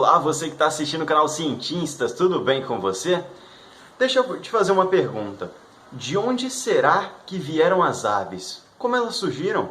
Olá, você que está assistindo o canal Cientistas, tudo bem com você? Deixa eu te fazer uma pergunta. De onde será que vieram as aves? Como elas surgiram?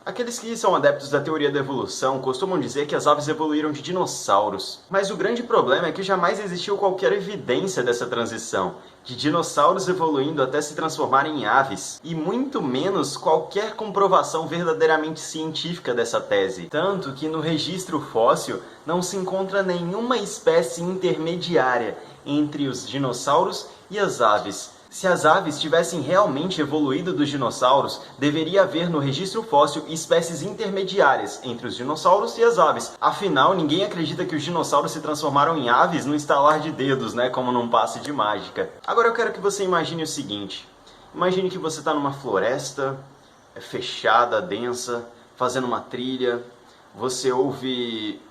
Aqueles que são adeptos da teoria da evolução costumam dizer que as aves evoluíram de dinossauros. Mas o grande problema é que jamais existiu qualquer evidência dessa transição, de dinossauros evoluindo até se transformarem em aves, e muito menos qualquer comprovação verdadeiramente científica dessa tese. Tanto que no registro fóssil não se encontra nenhuma espécie intermediária entre os dinossauros e as aves. Se as aves tivessem realmente evoluído dos dinossauros, deveria haver no registro fóssil espécies intermediárias entre os dinossauros e as aves. Afinal, ninguém acredita que os dinossauros se transformaram em aves no estalar de dedos, né? Como num passe de mágica. Agora eu quero que você imagine o seguinte. Imagine que você está numa floresta fechada, densa, fazendo uma trilha. Você ouve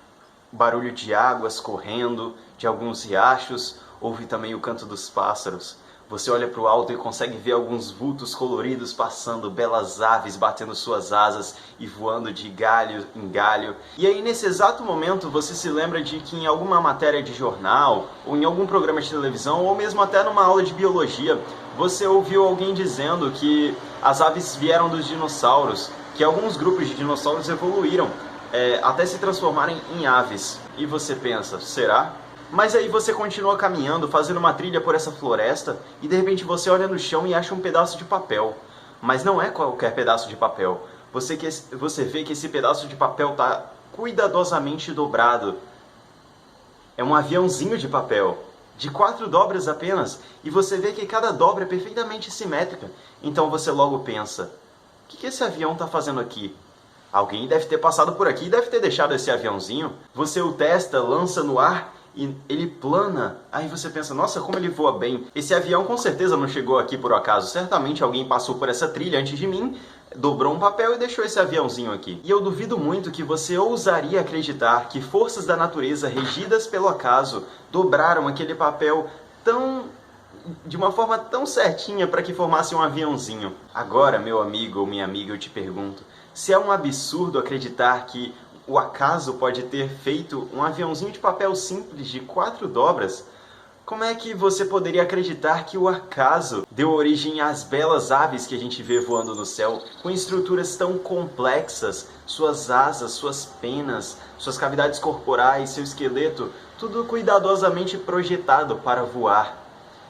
barulho de águas correndo, de alguns riachos, ouve também o canto dos pássaros. Você olha para o alto e consegue ver alguns vultos coloridos passando, belas aves batendo suas asas e voando de galho em galho. E aí, nesse exato momento, você se lembra de que em alguma matéria de jornal, ou em algum programa de televisão, ou mesmo até numa aula de biologia, você ouviu alguém dizendo que as aves vieram dos dinossauros, que alguns grupos de dinossauros evoluíram até se transformarem em aves. E você pensa, será? Mas aí você continua caminhando, fazendo uma trilha por essa floresta, e de repente você olha no chão e acha um pedaço de papel. Mas não é qualquer pedaço de papel. Você vê que esse pedaço de papel está cuidadosamente dobrado. É um aviãozinho de papel, de 4 dobras apenas, e você vê que cada dobra é perfeitamente simétrica. Então você logo pensa, o que esse avião está fazendo aqui? Alguém deve ter passado por aqui e deve ter deixado esse aviãozinho. Você o testa, lança no ar, e ele plana. Aí você pensa, nossa, como ele voa bem. Esse avião com certeza não chegou aqui por acaso. Certamente alguém passou por essa trilha antes de mim, dobrou um papel e deixou esse aviãozinho aqui. E eu duvido muito que você ousaria acreditar que forças da natureza regidas pelo acaso dobraram aquele papel de uma forma tão certinha para que formasse um aviãozinho. Agora, meu amigo ou minha amiga, eu te pergunto, se é um absurdo acreditar que o acaso pode ter feito um aviãozinho de papel simples de 4 dobras, como é que você poderia acreditar que o acaso deu origem às belas aves que a gente vê voando no céu, com estruturas tão complexas, suas asas, suas penas, suas cavidades corporais, seu esqueleto, tudo cuidadosamente projetado para voar?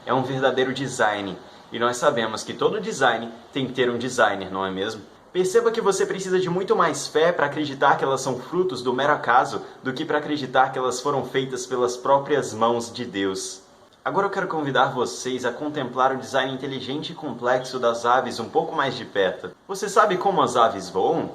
É um verdadeiro design, e nós sabemos que todo design tem que ter um designer, não é mesmo? Perceba que você precisa de muito mais fé para acreditar que elas são frutos do mero acaso do que para acreditar que elas foram feitas pelas próprias mãos de Deus. Agora eu quero convidar vocês a contemplar o design inteligente e complexo das aves um pouco mais de perto. Você sabe como as aves voam?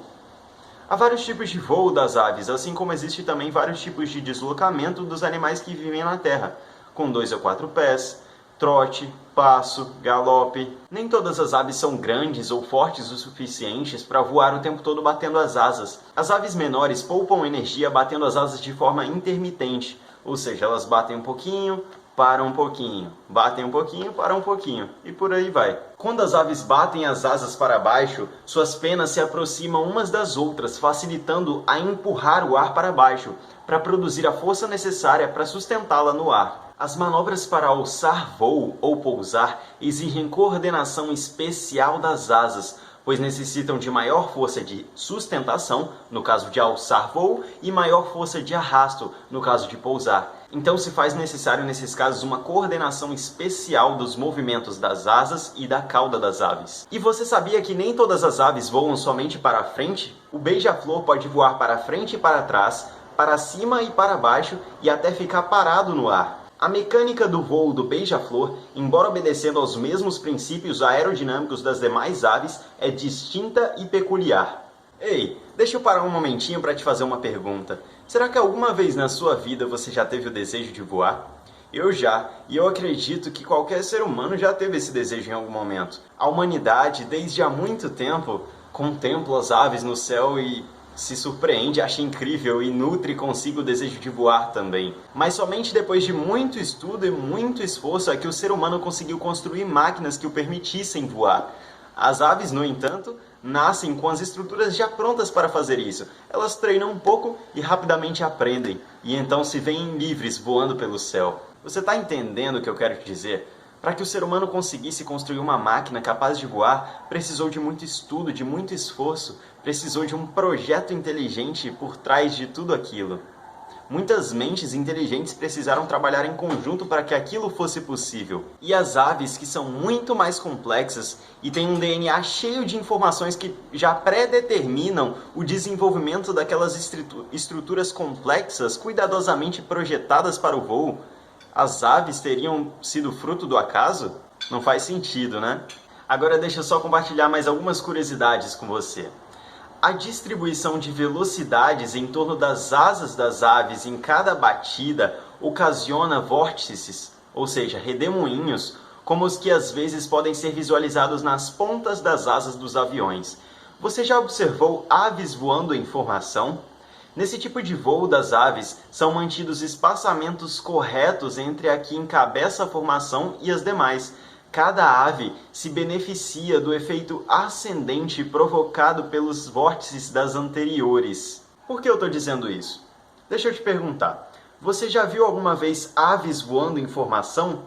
Há vários tipos de voo das aves, assim como existe também vários tipos de deslocamento dos animais que vivem na Terra, com 2 ou 4 pés, trote, passo, galope. Nem todas as aves são grandes ou fortes o suficientes para voar o tempo todo batendo as asas. As aves menores poupam energia batendo as asas de forma intermitente, ou seja, elas batem um pouquinho, param um pouquinho, batem um pouquinho, param um pouquinho, e por aí vai. Quando as aves batem as asas para baixo, suas penas se aproximam umas das outras, facilitando a empurrar o ar para baixo, para produzir a força necessária para sustentá-la no ar. As manobras para alçar voo ou pousar exigem coordenação especial das asas, pois necessitam de maior força de sustentação, no caso de alçar voo, e maior força de arrasto, no caso de pousar. Então se faz necessário nesses casos uma coordenação especial dos movimentos das asas e da cauda das aves. E você sabia que nem todas as aves voam somente para a frente? O beija-flor pode voar para frente e para trás, para cima e para baixo e até ficar parado no ar. A mecânica do voo do beija-flor, embora obedecendo aos mesmos princípios aerodinâmicos das demais aves, é distinta e peculiar. Ei, deixa eu parar um momentinho para te fazer uma pergunta. Será que alguma vez na sua vida você já teve o desejo de voar? Eu já, e eu acredito que qualquer ser humano já teve esse desejo em algum momento. A humanidade, desde há muito tempo, contempla as aves no céu e se surpreende, acha incrível e nutre consigo o desejo de voar também. Mas somente depois de muito estudo e muito esforço é que o ser humano conseguiu construir máquinas que o permitissem voar. As aves, no entanto, nascem com as estruturas já prontas para fazer isso. Elas treinam um pouco e rapidamente aprendem, e então se veem livres voando pelo céu. Você está entendendo o que eu quero te dizer? Para que o ser humano conseguisse construir uma máquina capaz de voar, precisou de muito estudo, de muito esforço, precisou de um projeto inteligente por trás de tudo aquilo. Muitas mentes inteligentes precisaram trabalhar em conjunto para que aquilo fosse possível. E as aves, que são muito mais complexas e têm um DNA cheio de informações que já predeterminam o desenvolvimento daquelas estruturas complexas cuidadosamente projetadas para o voo, as aves teriam sido fruto do acaso? Não faz sentido, né? Agora deixa eu só compartilhar mais algumas curiosidades com você. A distribuição de velocidades em torno das asas das aves em cada batida ocasiona vórtices, ou seja, redemoinhos, como os que às vezes podem ser visualizados nas pontas das asas dos aviões. Você já observou aves voando em formação? Nesse tipo de voo das aves, são mantidos espaçamentos corretos entre a que encabeça a formação e as demais. Cada ave se beneficia do efeito ascendente provocado pelos vórtices das anteriores. Por que eu estou dizendo isso? Deixa eu te perguntar. Você já viu alguma vez aves voando em formação,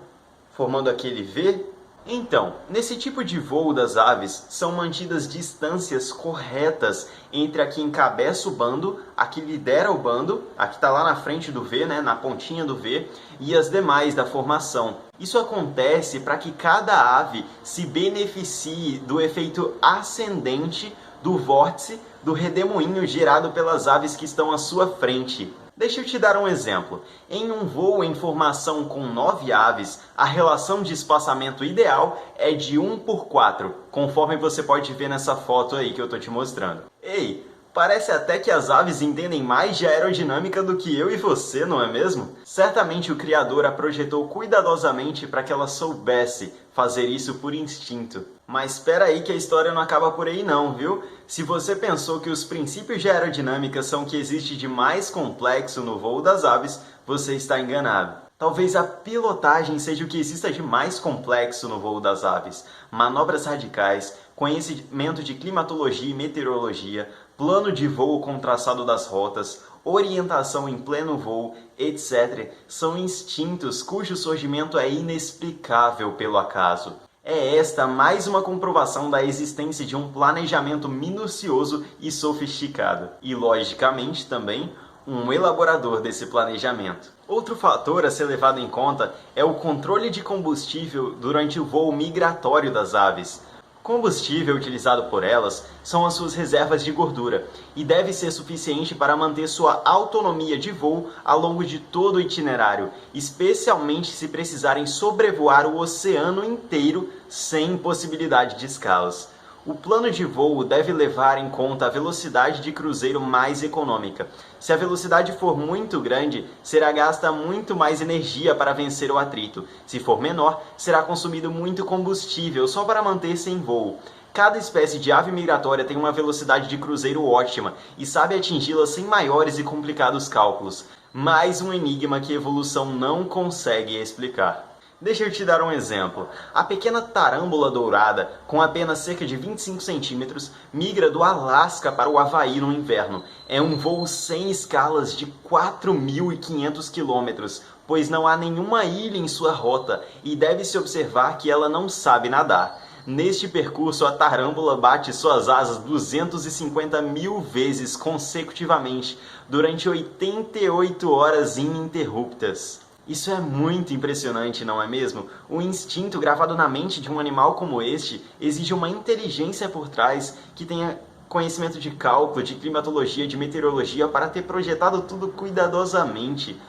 formando aquele V? Então, nesse tipo de voo das aves, são mantidas distâncias corretas entre a que encabeça o bando, a que lidera o bando, a que está lá na frente do V, né, na pontinha do V, e as demais da formação. Isso acontece para que cada ave se beneficie do efeito ascendente do vórtice do redemoinho gerado pelas aves que estão à sua frente. Deixa eu te dar um exemplo. Em um voo em formação com 9 aves, a relação de espaçamento ideal é de 1:4, conforme você pode ver nessa foto aí que eu estou te mostrando. Ei, parece até que as aves entendem mais de aerodinâmica do que eu e você, não é mesmo? Certamente o Criador a projetou cuidadosamente para que ela soubesse fazer isso por instinto. Mas espera aí que a história não acaba por aí não, viu? Se você pensou que os princípios de aerodinâmica são o que existe de mais complexo no voo das aves, você está enganado. Talvez a pilotagem seja o que exista de mais complexo no voo das aves. Manobras radicais, conhecimento de climatologia e meteorologia, plano de voo com traçado das rotas, orientação em pleno voo, etc., são instintos cujo surgimento é inexplicável pelo acaso. É esta mais uma comprovação da existência de um planejamento minucioso e sofisticado. E, logicamente, também, um elaborador desse planejamento. Outro fator a ser levado em conta é o controle de combustível durante o voo migratório das aves. Combustível utilizado por elas são as suas reservas de gordura e deve ser suficiente para manter sua autonomia de voo ao longo de todo o itinerário, especialmente se precisarem sobrevoar o oceano inteiro sem possibilidade de escalas. O plano de voo deve levar em conta a velocidade de cruzeiro mais econômica. Se a velocidade for muito grande, será gasta muito mais energia para vencer o atrito. Se for menor, será consumido muito combustível só para manter-se em voo. Cada espécie de ave migratória tem uma velocidade de cruzeiro ótima e sabe atingi-la sem maiores e complicados cálculos. Mais um enigma que a evolução não consegue explicar. Deixa eu te dar um exemplo. A pequena tarâmbula dourada, com apenas cerca de 25 centímetros, migra do Alasca para o Havaí no inverno. É um voo sem escalas de 4.500 quilômetros, pois não há nenhuma ilha em sua rota e deve-se observar que ela não sabe nadar. Neste percurso, a tarâmbula bate suas asas 250 mil vezes consecutivamente, durante 88 horas ininterruptas. Isso é muito impressionante, não é mesmo? O instinto gravado na mente de um animal como este exige uma inteligência por trás que tenha conhecimento de cálculo, de climatologia, de meteorologia para ter projetado tudo cuidadosamente.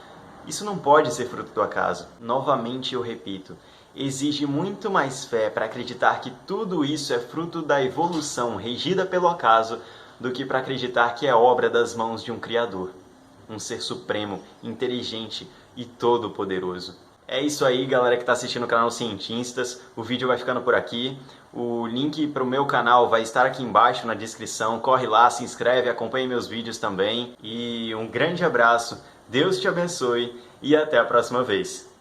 Isso não pode ser fruto do acaso. Novamente eu repito, exige muito mais fé para acreditar que tudo isso é fruto da evolução regida pelo acaso do que para acreditar que é obra das mãos de um Criador, um ser supremo, inteligente e todo-poderoso. É isso aí, galera que está assistindo o canal Cientistas. O vídeo vai ficando por aqui. O link para o meu canal vai estar aqui embaixo na descrição. Corre lá, se inscreve, acompanhe meus vídeos também. E um grande abraço, Deus te abençoe e até a próxima vez.